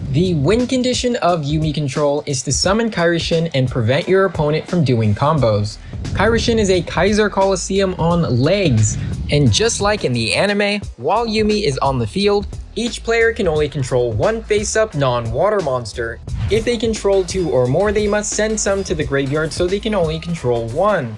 The win condition of Yuumi control is to summon Kairyu-shin and prevent your opponent from doing combos. Kairyu-shin is a Kaiser Coliseum on legs, and just like in the anime, while Yuumi is on the field, each player can only control one face-up non-water monster. If they control 2 or more, they must send some to the graveyard so they can only control 1.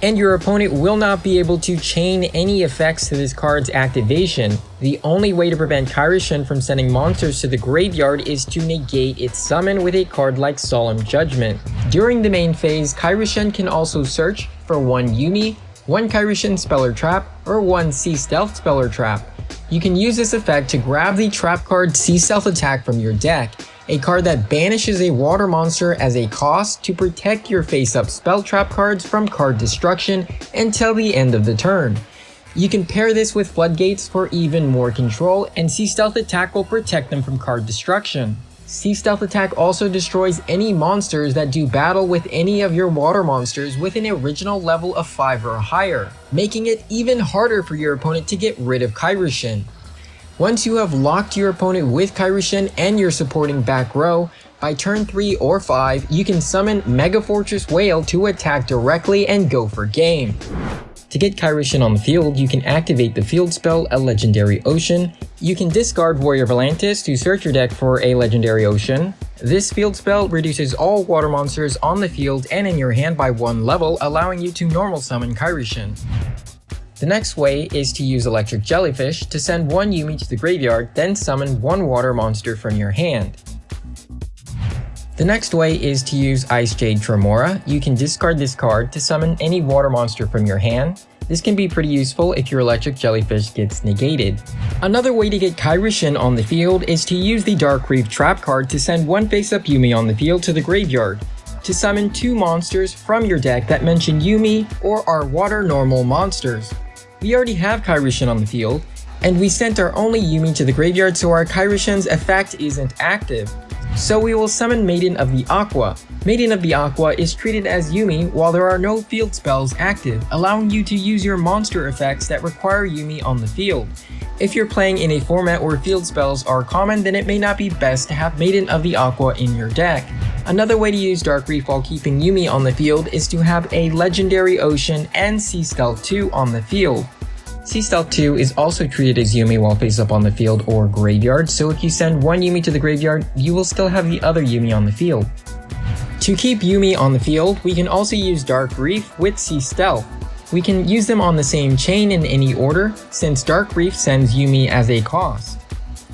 And your opponent will not be able to chain any effects to this card's activation. The only way to prevent Kairyu-shin from sending monsters to the graveyard is to negate its summon with a card like Solemn Judgment. During the main phase, Kairyu-shin can also search for 1 Yuumi, 1 Kairyu-shin Speller Trap, or 1 Sea Stealth Speller Trap. You can use this effect to grab the trap card Sea Stealth Attack from your deck, a card that banishes a water monster as a cost to protect your face-up spell trap cards from card destruction until the end of the turn. You can pair this with Floodgates for even more control, and Sea Stealth Attack will protect them from card destruction. Sea Stealth Attack also destroys any monsters that do battle with any of your water monsters with an original level of 5 or higher, making it even harder for your opponent to get rid of Kairyu-shin. Once you have locked your opponent with Kairyu-shin and your supporting back row, by turn 3 or 5, you can summon Mega Fortress Whale to attack directly and go for game. To get Kairyu-shin on the field, you can activate the field spell, a Legendary Ocean. You can discard Warrior Volantis to search your deck for a Legendary Ocean. This field spell reduces all water monsters on the field and in your hand by 1 level, allowing you to normal summon Kairyu-shin. The next way is to use Electric Jellyfish to send 1 Yuumi to the graveyard, then summon 1 water monster from your hand. The next way is to use Icejade Tremora. You can discard this card to summon any water monster from your hand. This can be pretty useful if your Electric Jellyfish gets negated. Another way to get Kairyu-shin on the field is to use the Dark Reef trap card to send 1 face-up Yuumi on the field to the graveyard, to summon 2 monsters from your deck that mention Yuumi or are water normal monsters. We already have Kairyu-shin on the field, and we sent our only Yuumi to the graveyard, so our Kairyu-shin's effect isn't active. So we will summon Maiden of the Aqua. Maiden of the Aqua is treated as Yuumi while there are no field spells active, allowing you to use your monster effects that require Yuumi on the field. If you're playing in a format where field spells are common, then it may not be best to have Maiden of the Aqua in your deck. Another way to use Dark Reef while keeping Yuumi on the field is to have a Legendary Ocean and Sea Stealth 2 on the field. Sea Stealth 2 is also treated as Yuumi while face up on the field or graveyard, so if you send 1 Yuumi to the graveyard, you will still have the other Yuumi on the field. To keep Yuumi on the field, we can also use Dark Reef with Sea Stealth. We can use them on the same chain in any order, since Dark Reef sends Yuumi as a cost.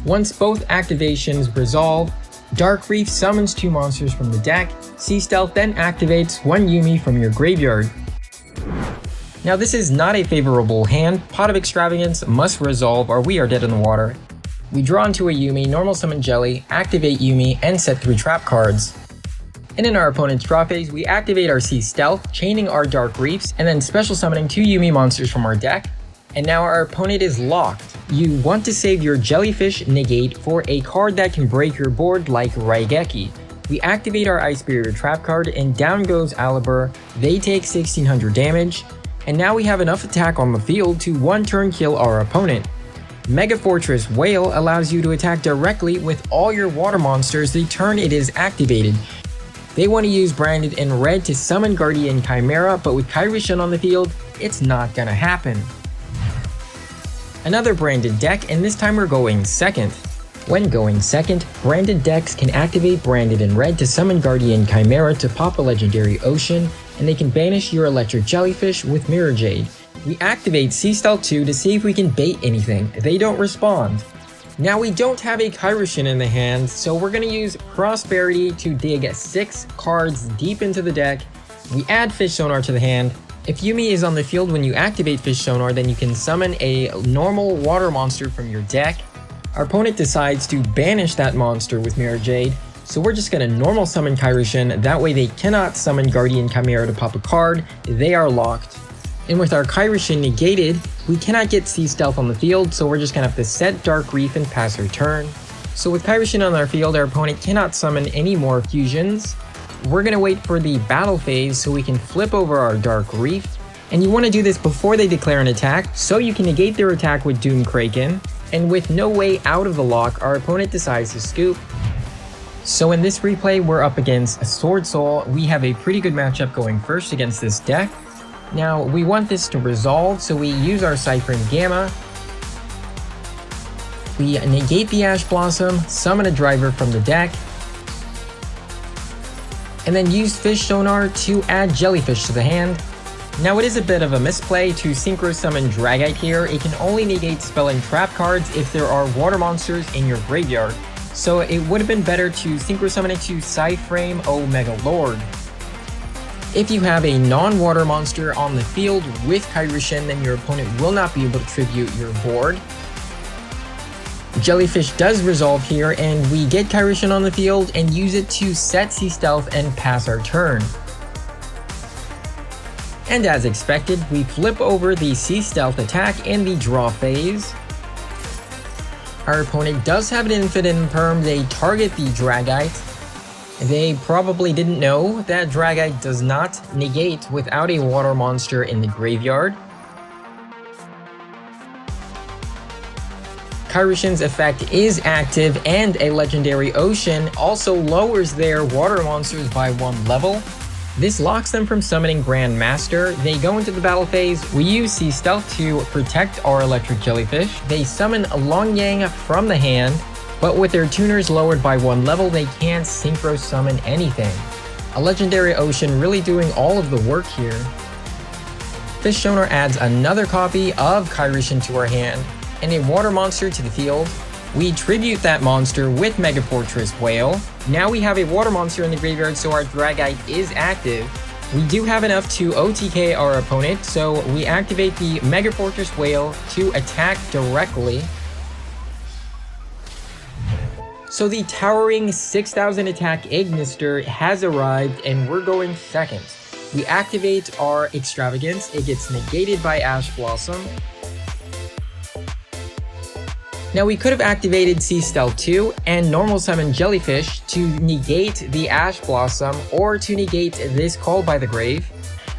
Once both activations resolve, Dark Reef summons 2 monsters from the deck. Sea Stealth then activates 1 Yuumi from your graveyard. Now this is not a favorable hand. Pot of Extravagance must resolve or we are dead in the water. We draw into a Yuumi, normal summon Jelly, activate Yuumi, and set 3 trap cards. And in our opponent's draw phase, we activate our Sea Stealth, chaining our Dark Reefs, and then special summoning 2 Yuumi monsters from our deck. And now our opponent is locked. You want to save your Jellyfish negate for a card that can break your board like Raigeki. We activate our Ice Barrier trap card and down goes Alibur. They take 1600 damage. And now we have enough attack on the field to 1 turn kill our opponent. Mega Fortress Whale allows you to attack directly with all your water monsters the turn it is activated. They want to use Branded in red to summon Guardian Chimera, but with Kairyu-shin on the field, it's not gonna happen. Another branded deck, and this time we're going second. When going second, branded decks can activate Branded in red to summon Guardian Chimera to pop a Legendary Ocean, and they can banish your Electric Jellyfish with Mirror Jade. We activate Sea Stealth 2 to see if we can bait anything. They don't respond. Now we don't have a Kairyu-shin in the hand, so we're going to use Prosperity to dig 6 cards deep into the deck. We add Fish Sonar to the hand. If Yuumi is on the field when you activate Fish Sonar, then you can summon a normal water monster from your deck. Our opponent decides to banish that monster with Mirror Jade, so we're just going to normal summon Kairyu-shin. That way they cannot summon Guardian Chimera to pop a card. They are locked. And with our Kairyu-shin negated, we cannot get Sea Stealth on the field, so we're just going to have to set Dark Reef and pass our turn. So with Kairyu-shin on our field, our opponent cannot summon any more fusions. We're going to wait for the battle phase so we can flip over our Dark Reef. And you want to do this before they declare an attack, so you can negate their attack with Doom Kraken. And with no way out of the lock, our opponent decides to scoop. So in this replay, we're up against a Swordsoul. We have a pretty good matchup going first against this deck. Now, we want this to resolve, so we use our Cypher and Gamma. We negate the Ash Blossom, summon a driver from the deck, and then use Fish Sonar to add Jellyfish to the hand. Now it is a bit of a misplay to Synchro Summon Dragite here. It can only negate spell and trap cards if there are water monsters in your graveyard. So it would have been better to Synchro Summon it to Psyframe Omega Lord. If you have a non-water monster on the field with Kairyu-shin, then your opponent will not be able to tribute your board. Jellyfish does resolve here, and we get Kairyu-shin on the field and use it to set Sea Stealth and pass our turn. And as expected, we flip over the Sea Stealth attack in the draw phase. Our opponent does have an Infinite Imperm. They target the Dragite. They probably didn't know that Dragite does not negate without a water monster in the graveyard. Kairyu-shin's effect is active, and a Legendary Ocean also lowers their water monsters by 1 level. This locks them from summoning Grandmaster. They go into the battle phase. We use Sea Stealth to protect our Electric Jellyfish. They summon a Long Yang from the hand, but with their tuners lowered by 1 level, they can't Synchro Summon anything. A Legendary Ocean really doing all of the work here. Fish Sonar adds another copy of Kairyu-shin to our hand, and a water monster to the field. We tribute that monster with Mega Fortress Whale. Now we have a water monster in the graveyard, so our Dragite is active. We do have enough to OTK our opponent, so we activate the Mega Fortress Whale to attack directly. So the towering 6,000 attack Ignister has arrived, and we're going second. We activate our Extravagance. It gets negated by Ash Blossom. Now we could have activated Sea Stealth 2 and normal summon Jellyfish to negate the Ash Blossom or to negate this Call by the Grave,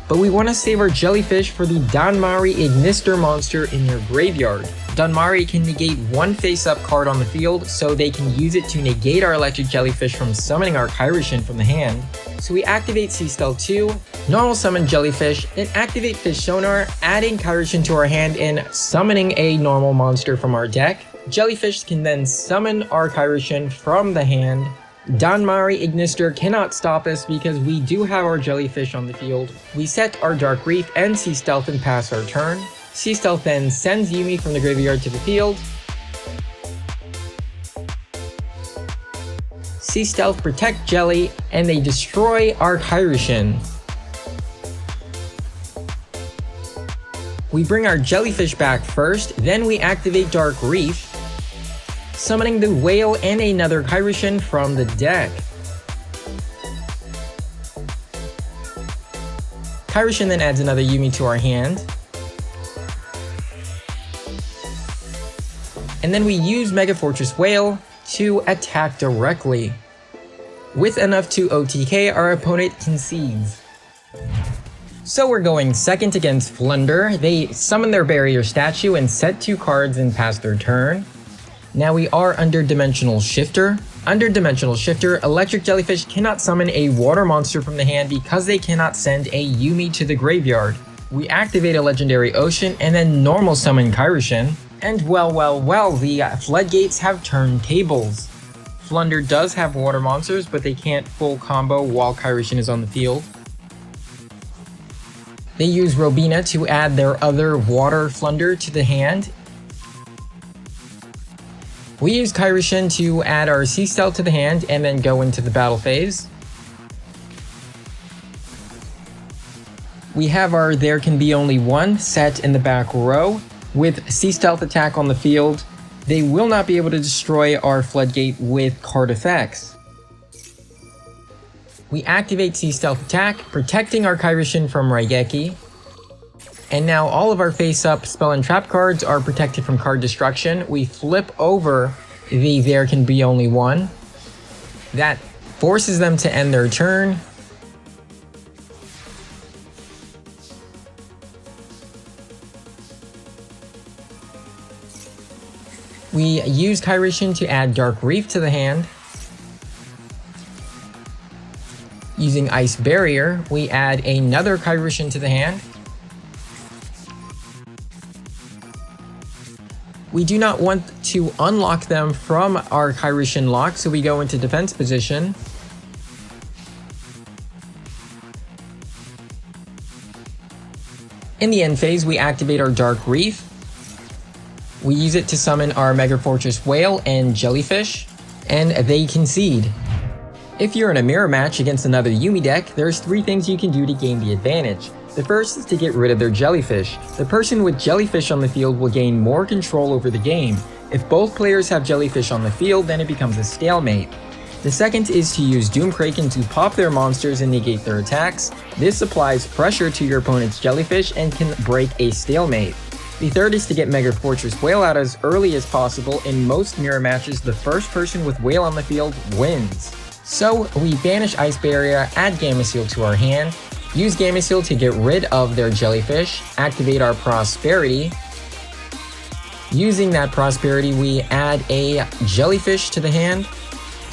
but we want to save our Jellyfish for the Danmari Ignister monster in your graveyard. Danmari can negate 1 face-up card on the field, so they can use it to negate our Electric Jellyfish from summoning our Kairyu-shin from the hand. So we activate Sea Stealth 2, normal summon Jellyfish, then activate Fish Sonar, adding Kairyu-shin to our hand and summoning a normal monster from our deck. Jellyfish can then summon our Kairyu-shin from the hand. Danmari Ignister cannot stop us because we do have our Jellyfish on the field. We set our Dark Reef and Sea Stealth and pass our turn. Sea Stealth then sends Yuumi from the graveyard to the field. Sea Stealth protect Jelly, and they destroy our Kairyu-shin. We bring our Jellyfish back first, then we activate Dark Reef, summoning the Whale and another Kairyu-shin from the deck. Kairyu-shin then adds another Yuumi to our hand. And then we use Mega Fortress Whale to attack directly. With enough to OTK, our opponent concedes. So we're going second against Flunder. They summon their barrier statue and set 2 cards and pass their turn. Now we are under Dimensional Shifter. Under Dimensional Shifter, Electric Jellyfish cannot summon a water monster from the hand because they cannot send a Yuumi to the graveyard. We activate a Legendary Ocean and then normal summon Kairyu-shin. And well, the Floodgates have turned tables. Flunder does have water monsters, but they can't full combo while Kairyu-shin is on the field. They use Robina to add their other water Flunder to the hand. We use Kairyu-shin to add our Sea Stealth to the hand and then go into the battle phase. We have our There Can Be Only One set in the back row. With Sea Stealth attack on the field, they will not be able to destroy our Floodgate with card effects. We activate Sea Stealth attack, protecting our Kairyu-shin from Raigeki. And now all of our face-up spell and trap cards are protected from card destruction. We flip over the There Can Be Only One. That forces them to end their turn. We use Kairyu-shin to add Dark Reef to the hand. Using Ice Barrier, we add another Kairyu-shin to the hand. We do not want to unlock them from our Kairyu-shin lock, so we go into defense position. In the end phase, we activate our Dark Reef. We use it to summon our Mega Fortress Whale and Jellyfish, and they concede. If you're in a mirror match against another Yuumi deck, there's 3 things you can do to gain the advantage. The first is to get rid of their Jellyfish. The person with Jellyfish on the field will gain more control over the game. If both players have Jellyfish on the field, then it becomes a stalemate. The second is to use Doom Kraken to pop their monsters and negate their attacks. This applies pressure to your opponent's Jellyfish and can break a stalemate. The third is to get Mega Fortress Whale out as early as possible. In most mirror matches, the first person with Whale on the field wins. So we banish Ice Barrier, add Gamma Seal to our hand, use Gamma Seal to get rid of their Jellyfish, activate our Prosperity. Using that Prosperity, we add a Jellyfish to the hand.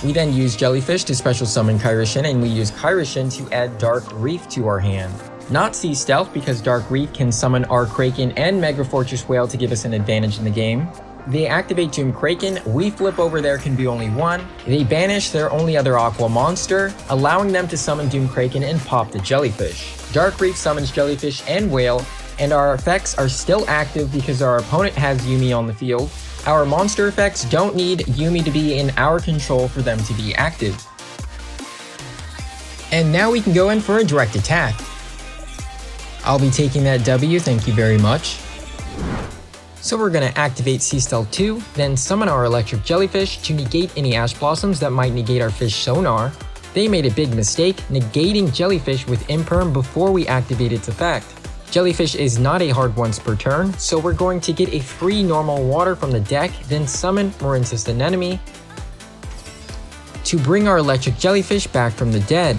We then use Jellyfish to special summon Kairyu-shin, and we use Kairyu-shin to add Dark Reef to our hand. Not Sea Stealth, because Dark Reef can summon our Kraken and Mega Fortress Whale to give us an advantage in the game. They activate Doom Kraken, we flip over there can be only one. They banish their only other Aqua monster, allowing them to summon Doom Kraken and pop the Jellyfish. Dark Reef summons Jellyfish and Whale, and our effects are still active because our opponent has Yuumi on the field. Our monster effects don't need Yuumi to be in our control for them to be active. And now we can go in for a direct attack. I'll be taking that W, thank you very much. So we're going to activate Sea Stealth 2, then summon our Electric Jellyfish to negate any Ash Blossoms that might negate our fish sonar. They made a big mistake, negating Jellyfish with Imperm before we activate its effect. Jellyfish is not a hard once per turn, so we're going to get a free normal water from the deck, then summon Marincist Anemone to bring our Electric Jellyfish back from the dead.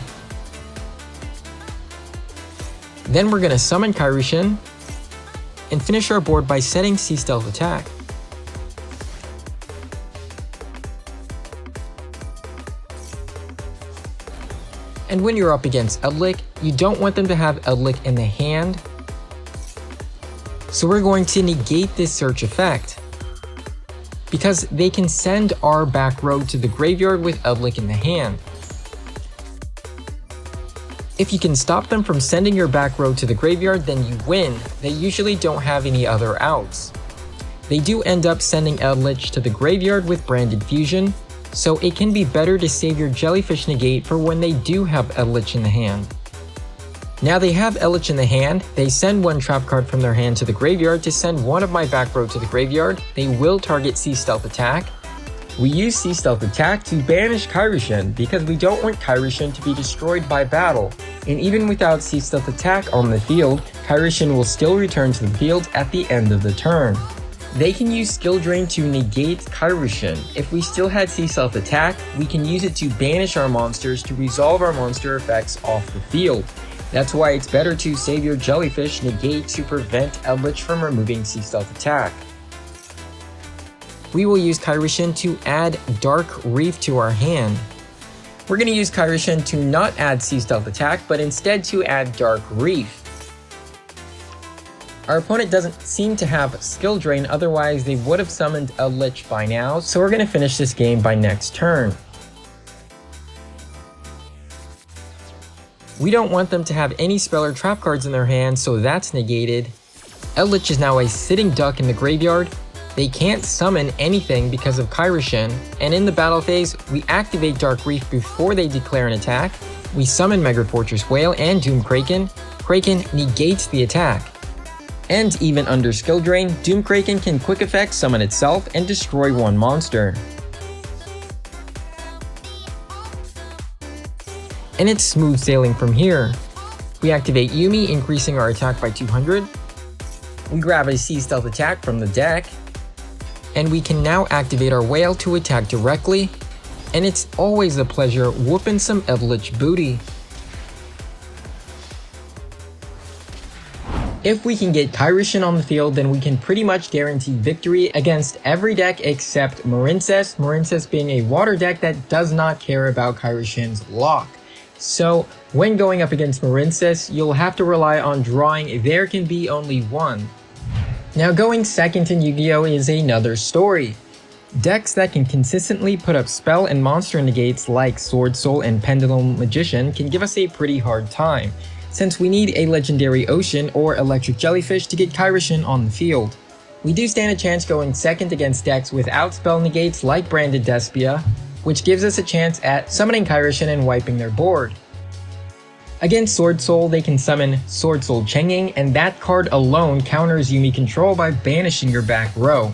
Then we're going to summon Kairyu-shin and finish our board by setting Sea Stealth attack. And when you're up against Eldlich, you don't want them to have Eldlich in the hand, so we're going to negate this search effect, because they can send our back row to the graveyard with Eldlich in the hand. If you can stop them from sending your back row to the graveyard, then you win. They usually don't have any other outs. They do end up sending Eldlich to the graveyard with Branded Fusion, so it can be better to save your Jellyfish negate for when they do have Eldlich in the hand. Now they have Eldlich in the hand, they send one trap card from their hand to the graveyard to send one of my back row to the graveyard. They will target Sea Stealth attack. We use Sea Stealth attack to banish Kairyu-shin because we don't want Kairyu-shin to be destroyed by battle. And even without Sea Stealth attack on the field, Kairyu-shin will still return to the field at the end of the turn. They can use Skill Drain to negate Kairyu-shin. If we still had Sea Stealth attack, we can use it to banish our monsters to resolve our monster effects off the field. That's why it's better to save your Jellyfish negate to prevent Eldlich from removing Sea Stealth attack. We will use Kairyu-shin to add Dark Reef to our hand. We're going to use Kairyu-shin to not add Sea Stealth attack, but instead to add Dark Reef. Our opponent doesn't seem to have Skill Drain, otherwise they would have summoned Eldlich by now, so we're going to finish this game by next turn. We don't want them to have any spell or trap cards in their hand, so that's negated. Eldlich is now a sitting duck in the graveyard. They can't summon anything because of Kairyu-shin, and in the battle phase, we activate Dark Reef before they declare an attack. We summon Mega Fortress Whale and Doom Kraken. Kraken negates the attack. And even under Skill Drain, Doom Kraken can quick effect summon itself and destroy one monster. And it's smooth sailing from here. We activate Yuumi, increasing our attack by 200. We grab a Sea Stealth attack from the deck. And we can now activate our Whale to attack directly. And it's always a pleasure whooping some Eldlich booty. If we can get Kairyu-shin on the field, then we can pretty much guarantee victory against every deck except Marincist being a water deck that does not care about Kairyu-shin's lock. So When going up against Marincess, you'll have to rely on drawing There Can Be Only One. Now going second in Yu-Gi-Oh! Is another story. Decks that can consistently put up spell and monster negates like Swordsoul and Pendulum Magician can give us a pretty hard time, since we need a Legendary Ocean or Electric Jellyfish to get Kairyu-shin on the field. We do stand a chance going second against decks without spell negates like Branded Despia, which gives us a chance at summoning Kairyu-shin and wiping their board. Against Swordsoul, they can summon Swordsoul Changing, and that card alone counters Yuumi control by banishing your back row.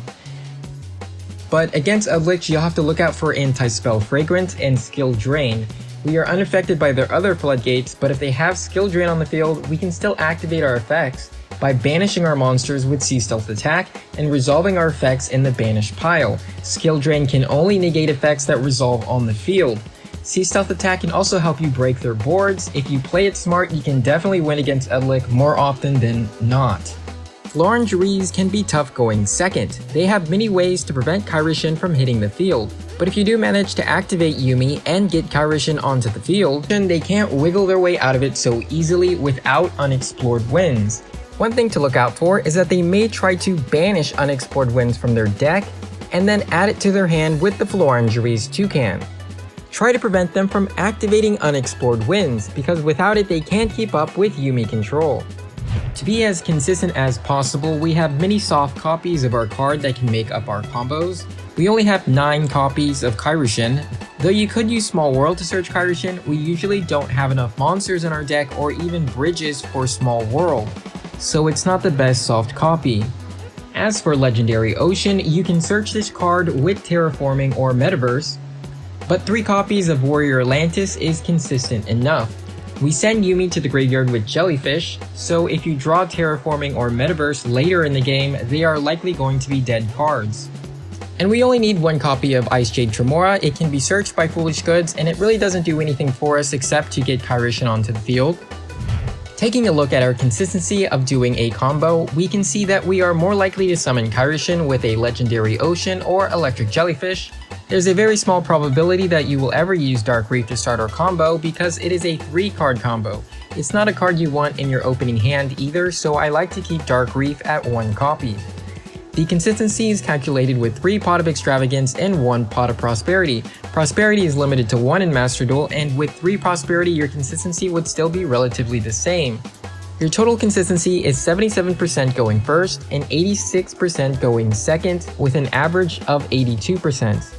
But against Eldlich, you'll have to look out for Anti-Spell Fragrance and Skill Drain. We are unaffected by their other Floodgates, but if they have Skill Drain on the field, we can still activate our effects by banishing our monsters with Sea Stealth Attack and resolving our effects in the Banish pile. Skill Drain can only negate effects that resolve on the field. Sea Stealth Attack can also help you break their boards. If you play it smart, you can definitely win against Eldlich more often than not. Florangeries can be tough going second. They have many ways to prevent Kairyu-shin from hitting the field, but if you do manage to activate Yuumi and get Kairyu-shin onto the field, then they can't wiggle their way out of it so easily without unexplored winds. One thing to look out for is that they may try to banish unexplored winds from their deck and then add it to their hand with the Florangeries Toucan. Try to prevent them from activating unexplored winds, because without it they can't keep up with Yuumi control. To be as consistent as possible, we have many soft copies of our card that can make up our combos. We only have 9 copies of Kairyu-shin. Though you could use Small World to search Kairyu-shin, we usually don't have enough monsters in our deck or even bridges for Small World, so it's not the best soft copy. As for Legendary Ocean, you can search this card with Terraforming or Metaverse, but 3 copies of Warrior Atlantis is consistent enough. We send Yuumi to the graveyard with Jellyfish, so if you draw Terraforming or Metaverse later in the game, they are likely going to be dead cards. And we only need 1 copy of Icejade Tremora. It can be searched by Foolish Goods, and it really doesn't do anything for us except to get Kairyu-shin onto the field. Taking a look at our consistency of doing a combo, we can see that we are more likely to summon Kairyu-shin with a Legendary Ocean or Electric Jellyfish. There's a very small probability that you will ever use Dark Reef to start our combo because it is a 3-card combo. It's not a card you want in your opening hand either, so I like to keep Dark Reef at 1 copy. The consistency is calculated with 3 Pot of Extravagance and 1 Pot of Prosperity. Prosperity is limited to 1 in Master Duel, and with 3 Prosperity your consistency would still be relatively the same. Your total consistency is 77% going first and 86% going second, with an average of 82%.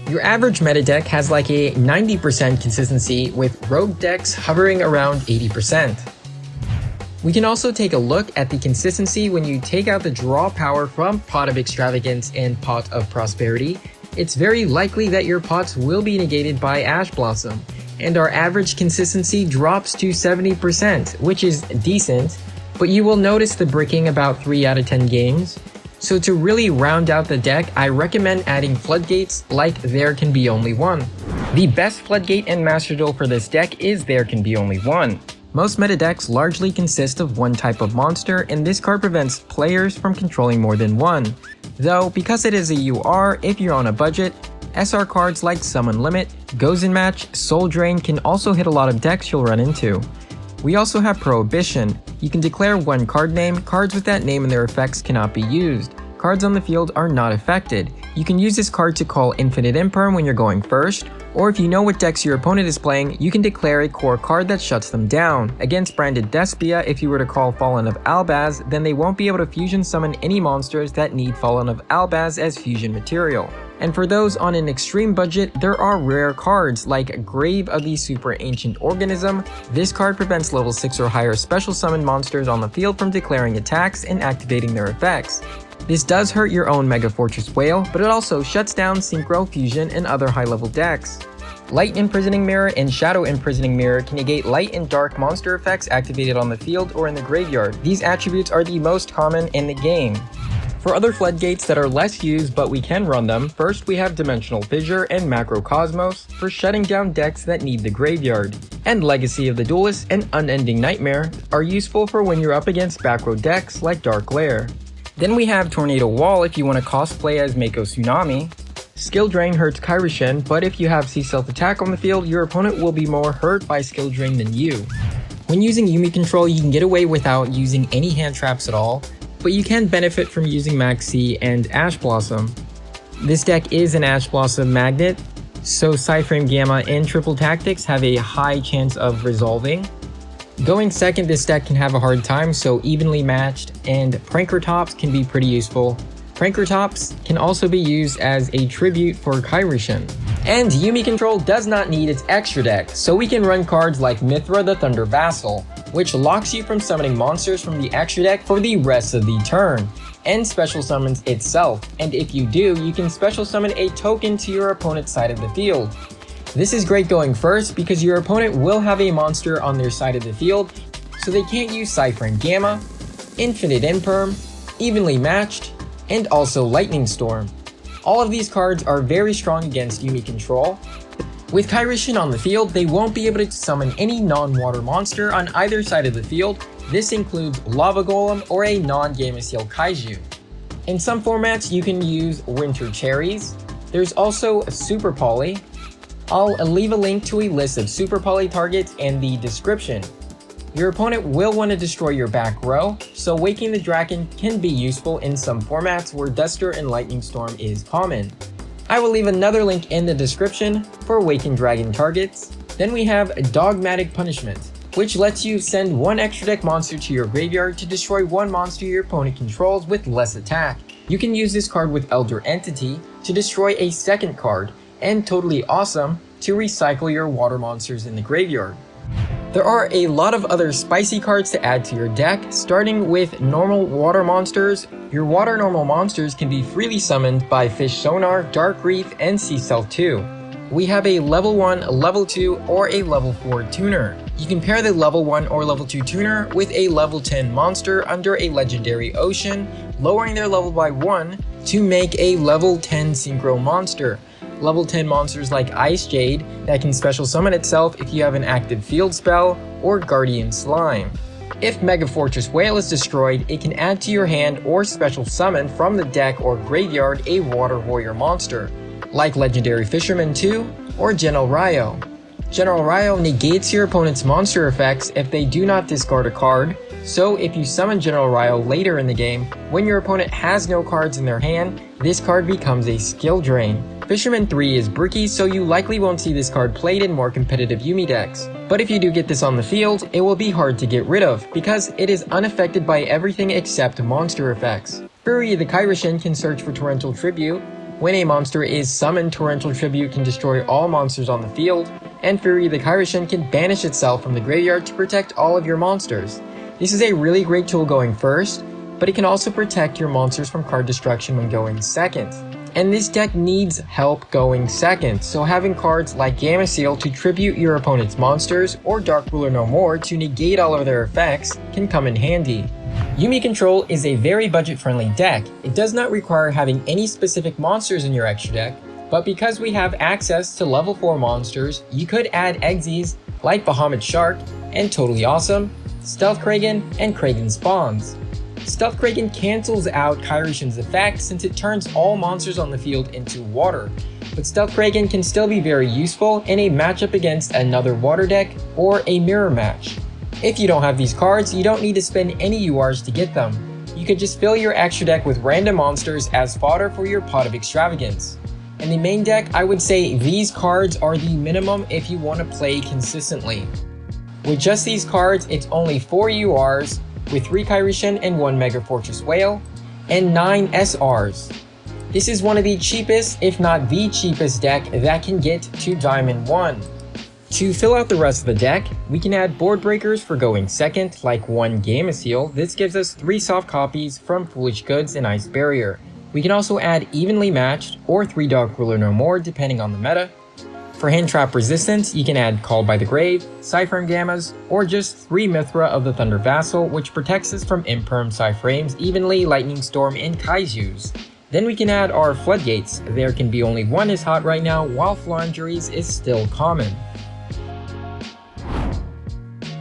Your average meta deck has like a 90% consistency, with rogue decks hovering around 80%. We can also take a look at the consistency when you take out the draw power from Pot of Extravagance and Pot of Prosperity. It's very likely that your pots will be negated by Ash Blossom, and our average consistency drops to 70%, which is decent, but you will notice the bricking about 3 out of 10 games. So to really round out the deck, I recommend adding Floodgates like There Can Be Only One. The best Floodgate in Master Duel for this deck is There Can Be Only One. Most meta decks largely consist of 1 type of monster, and this card prevents players from controlling more than 1. Though, because it is a UR, if you're on a budget, SR cards like Summon Limit, Gozen Match, Soul Drain can also hit a lot of decks you'll run into. We also have Prohibition. You can declare 1 card name. Cards with that name and their effects cannot be used. Cards on the field are not affected. You can use this card to call Infinite Imperm when you're going first, or if you know what decks your opponent is playing, you can declare a core card that shuts them down. Against Branded Despia, if you were to call Fallen of Albaz, then they won't be able to fusion summon any monsters that need Fallen of Albaz as fusion material. And for those on an extreme budget, there are rare cards like Grave of the Super Ancient Organism. This card prevents level 6 or higher special summon monsters on the field from declaring attacks and activating their effects. This does hurt your own Mega Fortress Whale, but it also shuts down Synchro, Fusion, and other high-level decks. Light Imprisoning Mirror and Shadow Imprisoning Mirror can negate light and dark monster effects activated on the field or in the graveyard. These attributes are the most common in the game. For other Floodgates that are less used but we can run them, first we have Dimensional Fissure and Macrocosmos for shutting down decks that need the graveyard. And Legacy of the Duelist and Unending Nightmare are useful for when you're up against back row decks like Dark Lair. Then we have Tornado Wall if you want to cosplay as Mako Tsunami. Skill Drain hurts Kairyu-shin, but if you have C-Stealth Attack on the field, your opponent will be more hurt by Skill Drain than you. When using Yumi control, you can get away without using any hand traps at all, but you can benefit from using Max C and Ash Blossom. This deck is an Ash Blossom magnet, so Psyframe Gamma and Triple Tactics have a high chance of resolving. Going second, this deck can have a hard time, so Evenly Matched and Pranker Tops can be pretty useful. Pranker Tops can also be used as a tribute for Kairyu-shin. And Yumi control does not need its extra deck, so we can run cards like Mithra the Thunder Vassal, which locks you from summoning monsters from the extra deck for the rest of the turn, and special summons itself, and if you do, you can special summon a token to your opponent's side of the field. This is great going first because your opponent will have a monster on their side of the field, so they can't use Psyframe Gamma, Infinite Imperm, Evenly Matched, and also Lightning Storm. All of these cards are very strong against Yumi control. With Kairyu-shin on the field, they won't be able to summon any non-water monster on either side of the field. This includes Lava Golem or a non-Gamma Seal Kaiju. In some formats, you can use Winter Cherries. There's also Super Poly. I'll leave a link to a list of Super Poly targets in the description. Your opponent will want to destroy your back row, so Waking the Dragon can be useful in some formats where Duster and Lightning Storm is common. I will leave another link in the description for Waking Dragon targets. Then we have Dogmatic Punishment, which lets you send one extra deck monster to your graveyard to destroy one monster your opponent controls with less attack. You can use this card with Elder Entity to destroy a second card, and Totally Awesome to recycle your water monsters in the graveyard. There are a lot of other spicy cards to add to your deck, starting with normal water monsters. Your water normal monsters can be freely summoned by Fish Sonar, Dark Reef, and C-Stealth 2. We have a level 1, level 2, or a level 4 tuner. You can pair the level 1 or level 2 tuner with a level 10 monster under a legendary ocean, lowering their level by 1 to make a level 10 synchro monster. Level 10 monsters like Icejade that can special summon itself if you have an active field spell, or Guardian Slime. If Mega Fortress Whale is destroyed, it can add to your hand or special summon from the deck or graveyard a Water Warrior monster, like Legendary Fisherman 2 or General Ryo. General Ryo negates your opponent's monster effects if they do not discard a card, so if you summon General Ryo later in the game, when your opponent has no cards in their hand, this card becomes a skill drain. Fisherman 3 is bricky, so you likely won't see this card played in more competitive Yumi decks. But if you do get this on the field, it will be hard to get rid of, because it is unaffected by everything except monster effects. Fury the Kairyu-shin can search for Torrential Tribute. When a monster is summoned, Torrential Tribute can destroy all monsters on the field, and Fury the Kairyu-shin can banish itself from the graveyard to protect all of your monsters. This is a really great tool going first, but it can also protect your monsters from card destruction when going second. And this deck needs help going second, so having cards like Gamma Seal to tribute your opponent's monsters, or Dark Ruler No More to negate all of their effects, can come in handy. Yumi Control is a very budget-friendly deck. It does not require having any specific monsters in your extra deck, but because we have access to level 4 monsters, you could add Exes like Bahamut Shark and Totally Awesome, Stealth Kraken, and Kraken Spawns. Stealth Kraken cancels out Kairyu-shin's effect since it turns all monsters on the field into water, but Stealth Kraken can still be very useful in a matchup against another water deck or a mirror match. If you don't have these cards, you don't need to spend any URs to get them. You could just fill your extra deck with random monsters as fodder for your Pot of Extravagance. In the main deck, I would say these cards are the minimum if you want to play consistently. With just these cards, it's only 4 URs, with 3 Kairyu-shin and 1 Mega Fortress Whale, and 9 SRs. This is one of the cheapest, if not the cheapest deck that can get to Diamond 1. To fill out the rest of the deck, we can add board breakers for going second, like 1 Gamma Seal. This gives us 3 soft copies from Foolish Goods and Ice Barrier. We can also add Evenly Matched, or 3 Dark Ruler No More depending on the meta. For hand trap resistance, you can add Called by the Grave, Psyframe Gammas, or just 3 Mithra of the Thunder Vassal, which protects us from Imperm Psyframes, Evenly, Lightning Storm, and Kaijus. Then we can add our Floodgates. There can be only 1 is hot right now, while Flaunderies is still common.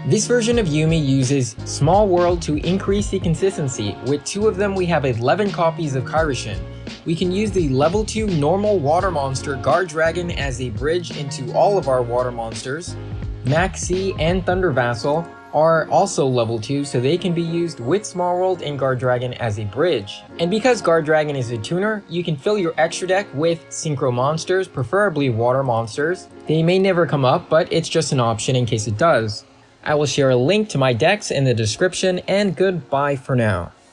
This version of Yumi uses Small World to increase the consistency. With 2 of them, we have 11 copies of Kairyu-shin. We can use the level 2 normal water monster Guard Dragon as a bridge into all of our water monsters. Maxi and Thunder Vassal are also level 2, so they can be used with Small World and Guard Dragon as a bridge. And because Guard Dragon is a tuner, you can fill your extra deck with synchro monsters, preferably water monsters. They may never come up, but it's just an option in case it does. I will share a link to my decks in the description, and goodbye for now.